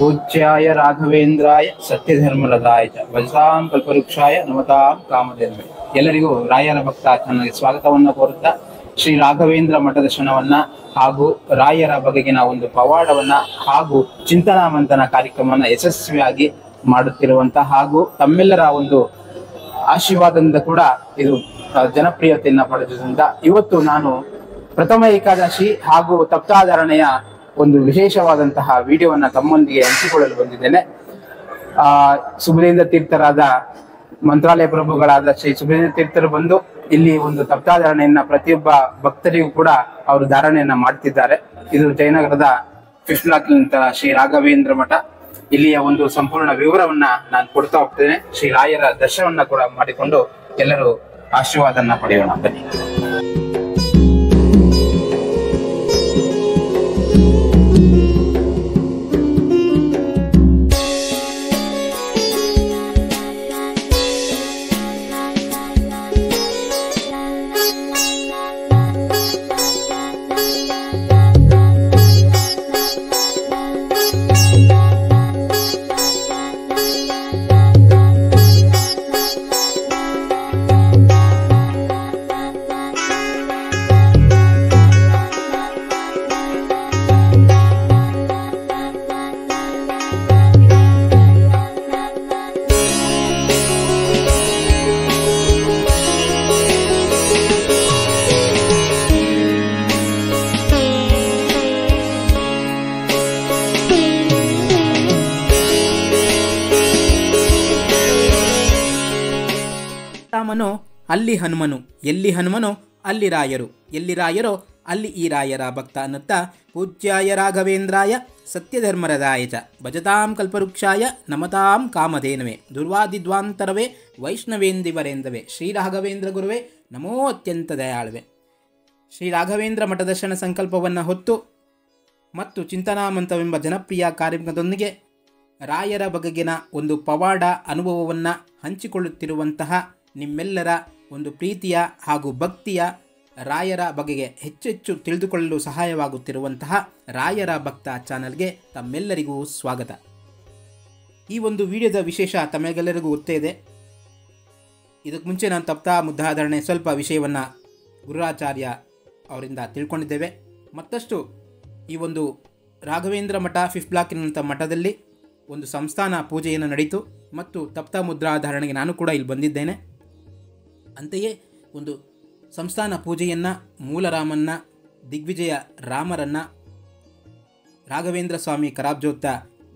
पूज्याय राघवेंद्राय सत्यधर्मरताय च भजतां कल्पवृक्षाय नमतां ಕಾಮಧೇನವೇ. ಎಲ್ಲರಿಗೂ ರಾಯರ ಭಕ್ತ ಚಾನಲ್ಗೆ ಸ್ವಾಗತವನ್ನು ಕೋರುತ್ತಾ ಶ್ರೀ ರಾಘವೇಂದ್ರ ಮಠ ದರ್ಶನವನ್ನ ಹಾಗೂ ರಾಯರ ಬಗೆಗಿನ ಒಂದು ಪವಾಡವನ್ನ ಹಾಗೂ ಚಿಂತನಾ ಮಂಥನ ಕಾರ್ಯಕ್ರಮವನ್ನ ಯಶಸ್ವಿಯಾಗಿ ಮಾಡುತ್ತಿರುವಂತಹ ಹಾಗೂ ತಮ್ಮೆಲ್ಲರ ಒಂದು ಆಶೀರ್ವಾದದಿಂದ ಕೂಡ ಇದು ಜನಪ್ರಿಯತೆಯನ್ನ ಪಡೆದಿದ್ದರಿಂದ ಇವತ್ತು ನಾನು ಪ್ರಥಮ ಏಕಾದಶಿ ಹಾಗೂ ತಪ್ತಾಧಾರಣೆಯ ಒಂದು ವಿಶೇಷವಾದಂತಹ ವಿಡಿಯೋವನ್ನ ತಮ್ಮೊಂದಿಗೆ ಹಂಚಿಕೊಳ್ಳಲು ಬಂದಿದ್ದೇನೆ. ಸುಬುಧೇಂದ್ರ ತೀರ್ಥರಾದ ಮಂತ್ರಾಲಯ ಪ್ರಭುಗಳಾದ ಶ್ರೀ ಸುಬುಧೇಂದ್ರ ತೀರ್ಥರು ಬಂದು ಇಲ್ಲಿ ಒಂದು ತಪ್ತಾಧಾರಣೆಯನ್ನ ಪ್ರತಿಯೊಬ್ಬ ಭಕ್ತರಿಗೂ ಕೂಡ ಅವರು ಧಾರಣೆಯನ್ನ ಮಾಡ್ತಿದ್ದಾರೆ. ಇದು ಜಯನಗರದ ಫಿಫ್ತ್ ಬ್ಲಾಕ್ ಶ್ರೀ ರಾಘವೇಂದ್ರ ಮಠ. ಇಲ್ಲಿಯ ಒಂದು ಸಂಪೂರ್ಣ ವಿವರವನ್ನ ನಾನು ಕೊಡ್ತಾ ಹೋಗ್ತೇನೆ. ಶ್ರೀ ರಾಯರ ದರ್ಶನವನ್ನ ಕೂಡ ಮಾಡಿಕೊಂಡು ಎಲ್ಲರೂ ಆಶೀರ್ವಾದನ ಪಡೆಯೋಣ. ಬನ್ನಿ. ರಾಮನೋ ಅಲ್ಲಿ ಹನುಮನು, ಎಲ್ಲಿ ಹನುಮನೋ ಅಲ್ಲಿ ರಾಯರು, ಎಲ್ಲಿ ರಾಯರೋ ಅಲ್ಲಿ ಈ ರಾಯರ ಭಕ್ತ ಅನ್ನುತ್ತಾ ಪೂಜ್ಯಾಯ ರಾಘವೇಂದ್ರಾಯ ಸತ್ಯಧರ್ಮರದಾಯ ಚ ಭಜತಾಂ ಕಲ್ಪವೃಕ್ಷಾಯ ನಮತಾಂ ಕಾಮಧೇನವೇ ದುರ್ವಾದಿದ್ವಾಂತರವೇ ವೈಷ್ಣವೇಂದಿವರೇಂದವೇ ಶ್ರೀ ರಾಘವೇಂದ್ರ ಗುರುವೇ ನಮೋ ಅತ್ಯಂತ ದಯಾಳುವೆ. ಶ್ರೀ ರಾಘವೇಂದ್ರ ಮಠ ದರ್ಶನ ಸಂಕಲ್ಪವನ್ನು ಹೊತ್ತು ಮತ್ತು ಚಿಂತನಾ ಮಂಥವೆಂಬ ಜನಪ್ರಿಯ ಕಾರ್ಯಕ್ರಮದೊಂದಿಗೆ ರಾಯರ ಬಗೆಗಿನ ಒಂದು ಪವಾಡ ಅನುಭವವನ್ನು ಹಂಚಿಕೊಳ್ಳುತ್ತಿರುವಂತಹ ನಿಮ್ಮೆಲ್ಲರ ಒಂದು ಪ್ರೀತಿಯ ಹಾಗೂ ಭಕ್ತಿಯ ರಾಯರ ಬಗೆಗೆ ಹೆಚ್ಚೆಚ್ಚು ತಿಳಿದುಕೊಳ್ಳಲು ಸಹಾಯವಾಗುತ್ತಿರುವಂತಹ ರಾಯರ ಭಕ್ತ ಚಾನಲ್ಗೆ ತಮ್ಮೆಲ್ಲರಿಗೂ ಸ್ವಾಗತ. ಈ ಒಂದು ವಿಡಿಯೋದ ವಿಶೇಷ ತಮಗೆಲ್ಲರಿಗೂ ಗೊತ್ತೇ ಇದೆ. ಇದಕ್ಕೆ ಮುಂಚೆ ನಾನು ತಪ್ತಾ ಮುದ್ದಾಧಾರಣೆ ಸ್ವಲ್ಪ ವಿಷಯವನ್ನು ಗುರುರಾಚಾರ್ಯ ಅವರಿಂದ ತಿಳ್ಕೊಂಡಿದ್ದೇವೆ. ಮತ್ತಷ್ಟು ಈ ಒಂದು ರಾಘವೇಂದ್ರ ಮಠ ಫಿಫ್ತ್ ಬ್ಲಾಕಿನಂಥ ಮಠದಲ್ಲಿ ಒಂದು ಸಂಸ್ಥಾನ ಪೂಜೆಯನ್ನು ನಡೀತು ಮತ್ತು ತಪ್ತಾ ಮುದ್ರಾಧಾರಣೆಗೆ ನಾನು ಕೂಡ ಇಲ್ಲಿ ಬಂದಿದ್ದೇನೆ. ಅಂತೆಯೇ ಒಂದು ಸಂಸ್ಥಾನ ಪೂಜೆಯನ್ನು ಮೂಲರಾಮನ್ನ, ದಿಗ್ವಿಜಯ ರಾಮರನ್ನು, ರಾಘವೇಂದ್ರ ಸ್ವಾಮಿ ಕರಾಬ್ಜೋತ್ತ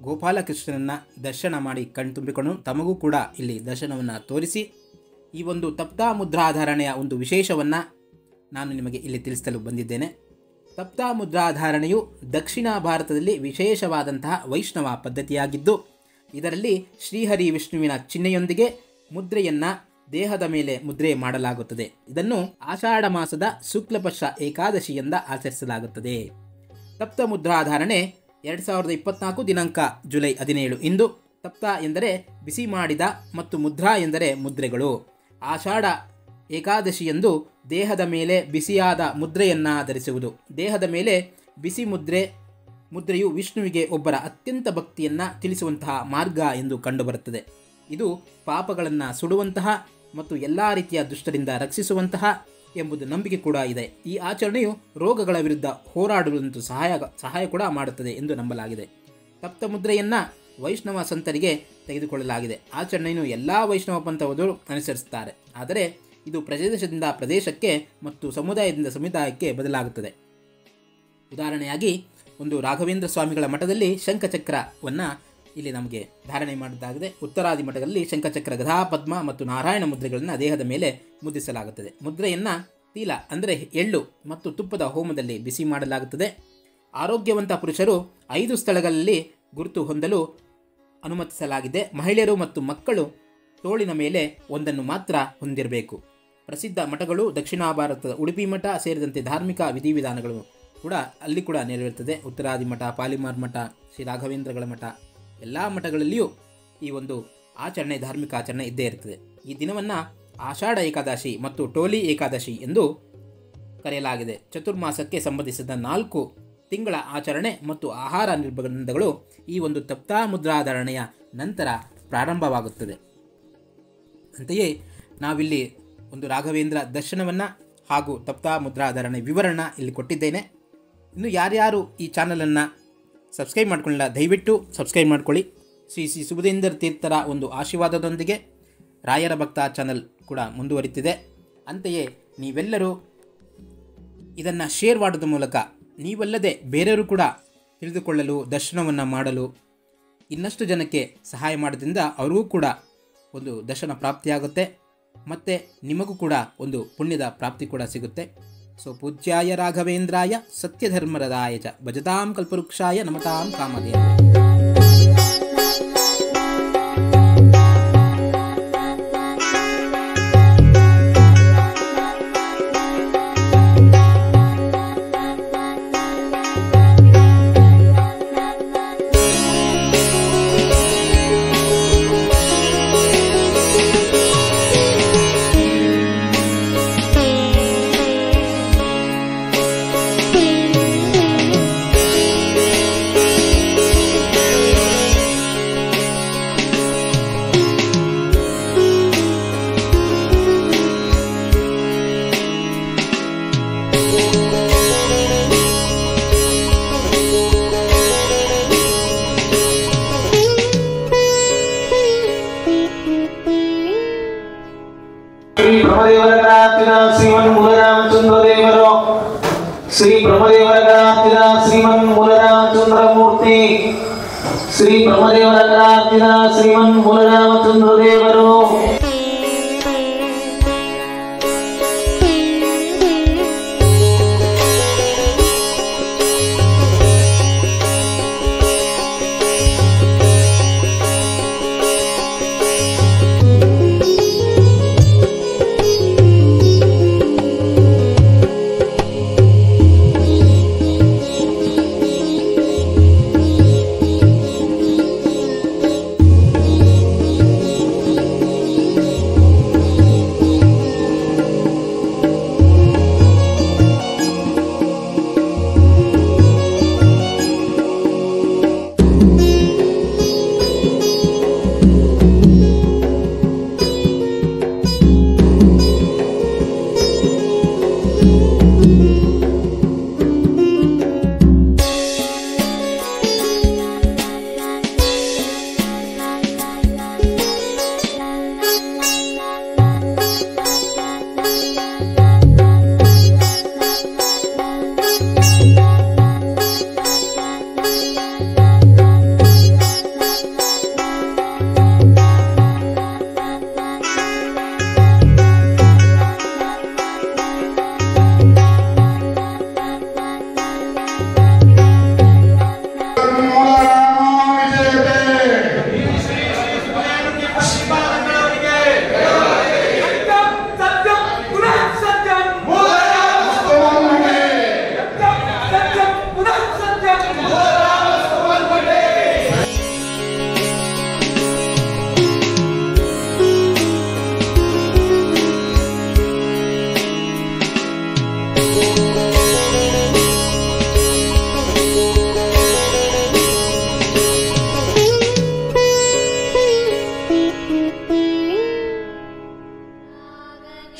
ಗೋಪಾಲಕೃಷ್ಣನನ್ನು ದರ್ಶನ ಮಾಡಿ ಕಣ್ತುಂಬಿಕೊಂಡು ತಮಗೂ ಕೂಡ ಇಲ್ಲಿ ದರ್ಶನವನ್ನು ತೋರಿಸಿ ಈ ಒಂದು ತಪ್ತಾ ಮುದ್ರಾಧಾರಣೆಯ ಒಂದು ವಿಶೇಷವನ್ನು ನಾನು ನಿಮಗೆ ಇಲ್ಲಿ ತಿಳಿಸಲು ಬಂದಿದ್ದೇನೆ. ತಪ್ತಾ ಮುದ್ರಾಧಾರಣೆಯು ದಕ್ಷಿಣ ಭಾರತದಲ್ಲಿ ವಿಶೇಷವಾದಂತಹ ವೈಷ್ಣವ ಪದ್ಧತಿಯಾಗಿದ್ದು ಇದರಲ್ಲಿ ಶ್ರೀಹರಿ ವಿಷ್ಣುವಿನ ಚಿಹ್ನೆಯೊಂದಿಗೆ ಮುದ್ರೆಯನ್ನು ದೇಹದ ಮೇಲೆ ಮುದ್ರೆ ಮಾಡಲಾಗುತ್ತದೆ. ಇದನ್ನು ಆಷಾಢ ಮಾಸದ ಶುಕ್ಲಪಕ್ಷ ಏಕಾದಶಿಯಿಂದ ಆಚರಿಸಲಾಗುತ್ತದೆ. ತಪ್ತ ಮುದ್ರಾಧಾರಣೆ 2024 ದಿನಾಂಕ ಜುಲೈ 17 ಇಂದು. ತಪ್ತ ಎಂದರೆ ಬಿಸಿ ಮಾಡಿದ ಮತ್ತು ಮುದ್ರಾ ಎಂದರೆ ಮುದ್ರೆಗಳು. ಆಷಾಢ ಏಕಾದಶಿಯಂದು ದೇಹದ ಮೇಲೆ ಬಿಸಿಯಾದ ಮುದ್ರೆಯನ್ನು ಧರಿಸುವುದು. ದೇಹದ ಮೇಲೆ ಬಿಸಿ ಮುದ್ರೆಯು ವಿಷ್ಣುವಿಗೆ ಒಬ್ಬರ ಅತ್ಯಂತ ಭಕ್ತಿಯನ್ನು ತಿಳಿಸುವಂತಹ ಮಾರ್ಗ ಎಂದು ಕಂಡುಬರುತ್ತದೆ. ಇದು ಪಾಪಗಳನ್ನು ಸುಡುವಂತಹ ಮತ್ತು ಎಲ್ಲ ರೀತಿಯ ದುಷ್ಟರಿಂದ ರಕ್ಷಿಸುವಂತಹ ಎಂಬುದು ನಂಬಿಕೆ ಕೂಡ ಇದೆ. ಈ ಆಚರಣೆಯು ರೋಗಗಳ ವಿರುದ್ಧ ಹೋರಾಡುವಂತೂ ಸಹಾಯ ಕೂಡ ಮಾಡುತ್ತದೆ ಎಂದು ನಂಬಲಾಗಿದೆ. ತಪ್ತ ಮುದ್ರೆಯನ್ನು ವೈಷ್ಣವ ಸಂತರಿಗೆ ತೆಗೆದುಕೊಳ್ಳಲಾಗಿದೆ. ಆಚರಣೆಯನ್ನು ಎಲ್ಲ ವೈಷ್ಣವ ಪಂಥವರು ಅನುಸರಿಸುತ್ತಾರೆ. ಆದರೆ ಇದು ಪ್ರದೇಶದಿಂದ ಪ್ರದೇಶಕ್ಕೆ ಮತ್ತು ಸಮುದಾಯದಿಂದ ಸಮುದಾಯಕ್ಕೆ ಬದಲಾಗುತ್ತದೆ. ಉದಾಹರಣೆಯಾಗಿ ಒಂದು ರಾಘವೇಂದ್ರ ಸ್ವಾಮಿಗಳ ಮಠದಲ್ಲಿ ಶಂಖಚಕ್ರವನ್ನು ಇಲ್ಲಿ ನಮಗೆ ಧಾರಣೆ ಮಾಡಿದ್ದಾಗಿದೆ. ಉತ್ತರಾದಿ ಮಠಗಳಲ್ಲಿ ಶಂಖಚಕ್ರ, ಗದಾ, ಪದ್ಮ ಮತ್ತು ನಾರಾಯಣ ಮುದ್ರೆಗಳನ್ನು ದೇಹದ ಮೇಲೆ ಮುದ್ರಿಸಲಾಗುತ್ತದೆ. ಮುದ್ರೆಯನ್ನು ತೀಲ ಅಂದರೆ ಎಳ್ಳು ಮತ್ತು ತುಪ್ಪದ ಹೋಮದಲ್ಲಿ ಬಿಸಿ ಮಾಡಲಾಗುತ್ತದೆ. ಆರೋಗ್ಯವಂತ ಪುರುಷರು 5 ಸ್ಥಳಗಳಲ್ಲಿ ಗುರುತು ಹೊಂದಲು ಅನುಮತಿಸಲಾಗಿದೆ. ಮಹಿಳೆಯರು ಮತ್ತು ಮಕ್ಕಳು ತೋಳಿನ ಮೇಲೆ ಒಂದನ್ನು ಮಾತ್ರ ಹೊಂದಿರಬೇಕು. ಪ್ರಸಿದ್ಧ ಮಠಗಳು ದಕ್ಷಿಣ ಭಾರತದ ಉಡುಪಿ ಮಠ ಸೇರಿದಂತೆ ಧಾರ್ಮಿಕ ವಿಧಿವಿಧಾನಗಳು ಕೂಡ ಅಲ್ಲಿ ಕೂಡ ನೆರವೇರುತ್ತದೆ. ಉತ್ತರಾದಿ ಮಠ, ಪಾಲಿಮಾರ್ ಮಠ, ಶ್ರೀ ರಾಘವೇಂದ್ರಗಳ ಮಠ ಎಲ್ಲ ಮಠಗಳಲ್ಲಿಯೂ ಈ ಒಂದು ಆಚರಣೆ, ಧಾರ್ಮಿಕ ಆಚರಣೆ ಇದ್ದೇ ಇರ್ತದೆ. ಈ ದಿನವನ್ನು ಆಷಾಢ ಏಕಾದಶಿ ಮತ್ತು ಟೋಲಿ ಏಕಾದಶಿ ಎಂದು ಕರೆಯಲಾಗಿದೆ. ಚತುರ್ಮಾಸಕ್ಕೆ ಸಂಬಂಧಿಸಿದ 4 ತಿಂಗಳ ಆಚರಣೆ ಮತ್ತು ಆಹಾರ ನಿರ್ಬಂಧಗಳು ಈ ಒಂದು ತಪ್ತಾ ಮುದ್ರಾಧಾರಣೆಯ ನಂತರ ಪ್ರಾರಂಭವಾಗುತ್ತದೆ. ಅಂತೆಯೇ ನಾವಿಲ್ಲಿ ಒಂದು ರಾಘವೇಂದ್ರ ದರ್ಶನವನ್ನು ಹಾಗೂ ತಪ್ತಾ ಮುದ್ರಾಧಾರಣೆ ವಿವರಣ ಇಲ್ಲಿ ಕೊಟ್ಟಿದ್ದೇನೆ. ಇನ್ನು ಯಾರ್ಯಾರು ಈ ಚಾನಲನ್ನು ಸಬ್ಸ್ಕ್ರೈಬ್ ಮಾಡ್ಕೊಳ್ಳಿಲ್ಲ ದಯವಿಟ್ಟು ಸಬ್ಸ್ಕ್ರೈಬ್ ಮಾಡ್ಕೊಳ್ಳಿ. ಶ್ರೀ ಶ್ರೀ ಸುಬುಧೇಂದ್ರ ತೀರ್ಥರ ಒಂದು ಆಶೀರ್ವಾದದೊಂದಿಗೆ ರಾಯರ ಭಕ್ತ ಚಾನಲ್ ಕೂಡ ಮುಂದುವರಿತಿದೆ. ಅಂತೆಯೇ ನೀವೆಲ್ಲರೂ ಇದನ್ನು ಶೇರ್ ಮಾಡೋದ್ರ ಮೂಲಕ ನೀವಲ್ಲದೆ ಬೇರೆಯವರು ಕೂಡ ತಿಳಿದುಕೊಳ್ಳಲು ದರ್ಶನವನ್ನು ಮಾಡಲು ಇನ್ನಷ್ಟು ಜನಕ್ಕೆ ಸಹಾಯ ಮಾಡೋದ್ರಿಂದ ಅವ್ರಿಗೂ ಕೂಡ ಒಂದು ದರ್ಶನ ಪ್ರಾಪ್ತಿಯಾಗುತ್ತೆ ಮತ್ತು ನಿಮಗೂ ಕೂಡ ಒಂದು ಪುಣ್ಯದ ಪ್ರಾಪ್ತಿ ಕೂಡ ಸಿಗುತ್ತೆ. ಸೊ ಪೂಜ್ಯಾಯ ರಾಘವೇಂದ್ರಾಯ ಸತ್ಯಧರ್ಮರದಾಯ ಚ ಭಜತಾಂ ಕಲ್ಪವೃಕ್ಷಾಯ ನಮತಾಂ ಕಾಮಧೇನವೇ. ಶ್ರೀ ಬ್ರಹ್ಮದೇವರ ಗಣಾರ್ತಿನ ಶ್ರೀಮನ್ ಮೂಲರಾಮಚಂದ್ರಮೂರ್ತಿ ಶ್ರೀ ಬ್ರಹ್ಮದೇವರ ಗಣಾರ್ತಿನ ಶ್ರೀಮನ್ ಮೂಲರಾಮಚಂದ್ರ ದೇವರು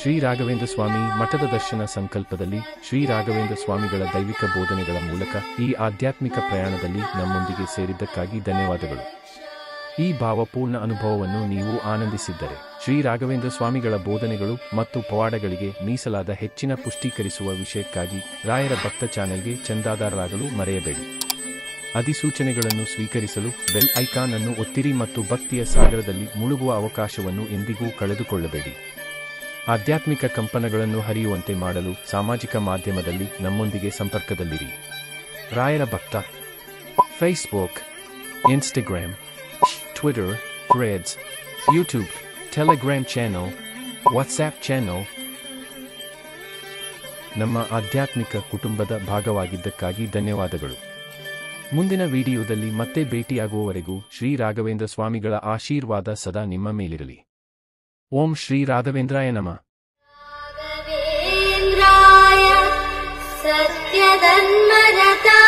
ಶ್ರೀ ರಾಘವೇಂದ್ರ ಸ್ವಾಮಿ ಮಠದ ದರ್ಶನ ಸಂಕಲ್ಪದಲ್ಲಿ ಶ್ರೀ ರಾಘವೇಂದ್ರ ಸ್ವಾಮಿಗಳ ದೈವಿಕ ಬೋಧನೆಗಳ ಮೂಲಕ ಈ ಆಧ್ಯಾತ್ಮಿಕ ಪ್ರಯಾಣದಲ್ಲಿ ನಮ್ಮೊಂದಿಗೆ ಸೇರಿದ್ದಕ್ಕಾಗಿ ಧನ್ಯವಾದಗಳು. ಈ ಭಾವಪೂರ್ಣ ಅನುಭವವನ್ನು ನೀವು ಆನಂದಿಸಿದ್ದರೆ ಶ್ರೀ ರಾಘವೇಂದ್ರ ಸ್ವಾಮಿಗಳ ಬೋಧನೆಗಳು ಮತ್ತು ಪವಾಡಗಳಿಗೆ ಮೀಸಲಾದ ಹೆಚ್ಚಿನ ಪುಷ್ಟೀಕರಿಸುವ ವಿಷಯಕ್ಕಾಗಿ ರಾಯರ ಭಕ್ತ ಚಾನೆಲ್ಗೆ ಚಂದಾದಾರರಾಗಲು ಮರೆಯಬೇಡಿ. ಅಧಿಸೂಚನೆಗಳನ್ನು ಸ್ವೀಕರಿಸಲು ಬೆಲ್ ಐಕಾನ್ ಅನ್ನು ಒತ್ತಿರಿ ಮತ್ತು ಭಕ್ತಿಯ ಸಾಗರದಲ್ಲಿ ಮುಳುಗುವ ಅವಕಾಶವನ್ನು ಎಂದಿಗೂ ಕಳೆದುಕೊಳ್ಳಬೇಡಿ. ಆಧ್ಯಾತ್ಮಿಕ ಕಂಪನಗಳನ್ನು ಹರಿಯುವಂತೆ ಮಾಡಲು ಸಾಮಾಜಿಕ ಮಾಧ್ಯಮದಲ್ಲಿ ನಮ್ಮೊಂದಿಗೆ ಸಂಪರ್ಕದಲ್ಲಿರಿ. ರಾಯರ ಭಕ್ತ Facebook, Instagram, Twitter, Threads, YouTube, Telegram channel, WhatsApp channel ನಮ್ಮ ಆಧ್ಯಾತ್ಮಿಕ ಕುಟುಂಬದ ಭಾಗವಾಗಿದ್ದಕ್ಕಾಗಿ ಧನ್ಯವಾದಗಳು. ಮುಂದಿನ ವಿಡಿಯೋದಲ್ಲಿ ಮತ್ತೆ ಭೇಟಿಯಾಗುವವರೆಗೂ ಶ್ರೀ ರಾಘವೇಂದ್ರ ಸ್ವಾಮಿಗಳ ಆಶೀರ್ವಾದ ಸದಾ ನಿಮ್ಮ ಮೇಲಿರಲಿ. ಓಂ ಶ್ರೀ ರಾಘವೇಂದ್ರಾಯ ನಮಃ. ರಾಘವೇಂದ್ರಾಯ ಸತ್ಯಧರ್ಮರತಾಯ